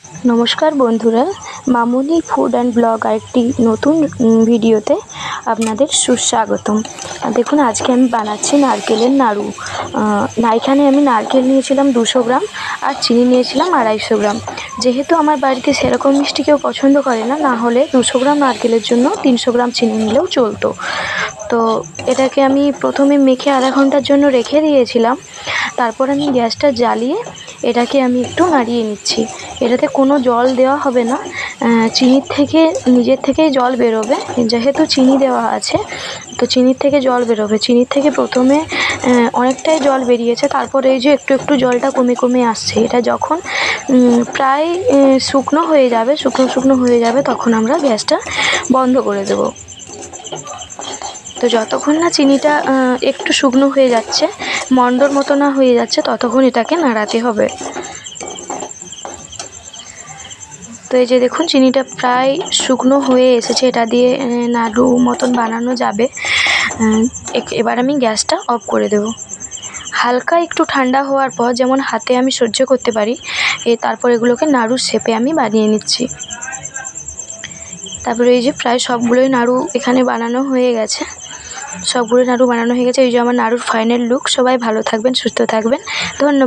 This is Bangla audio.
নমস্কার বন্ধুরা, মামুনি ফুড অ্যান্ড ব্লগ আরেকটি নতুন ভিডিওতে আপনাদের সুস্বাগতম। দেখুন, আজকে আমি বানাচ্ছি নারকেলের নাড়ু। এখানে আমি নারকেল নিয়েছিলাম 200 গ্রাম আর চিনি নিয়েছিলাম 250 গ্রাম। যেহেতু আমার বাড়িতে সেরকম মিষ্টি কেউ পছন্দ করে না, না হলে 200 গ্রাম নারকেলের জন্য 300 গ্রাম চিনি নিলেও চলতো। তো এটাকে আমি প্রথমে মেখে আধা ঘন্টার জন্য রেখে দিয়েছিলাম। তারপর আমি গ্যাসটা জ্বালিয়ে এটাকে আমি একটু নাড়িয়ে নিচ্ছি। এটাতে কোনো জল দেওয়া হবে না, চিনির থেকে নিজের থেকেই জল বেরোবে। যেহেতু চিনি দেওয়া আছে, তো চিনির থেকে জল বেরোবে। চিনির থেকে প্রথমে অনেকটাই জল বেরিয়েছে, তারপরে এই যে একটু একটু জলটা কমে কমে আসছে। এটা যখন প্রায় শুকনো হয়ে যাবে তখন আমরা গ্যাসটা বন্ধ করে দেবো। তো যতক্ষণ না চিনিটা একটু শুকনো হয়ে যাচ্ছে, মন্ডর মতো না হয়ে যাচ্ছে, ততক্ষণ এটাকে নাড়াতে হবে। তো এই যে দেখুন, চিনিটা প্রায় শুকনো হয়ে এসেছে, এটা দিয়ে নাড়ু মতন বানানো যাবে। এবার আমি গ্যাসটা অফ করে দেব। হালকা একটু ঠান্ডা হওয়ার পর, যেমন হাতে আমি সহ্য করতে পারি, তারপর এগুলোকে নাড়ুর শেপে আমি বানিয়ে নিচ্ছি। তারপরে এই যে প্রায় সবগুলোই নাড়ু এখানে বানানো হয়ে গেছে। এই যে আমার নাড়ুর ফাইনাল লুক। সবাই ভালো থাকবেন, সুস্থ থাকবেন, ধন্যবাদ।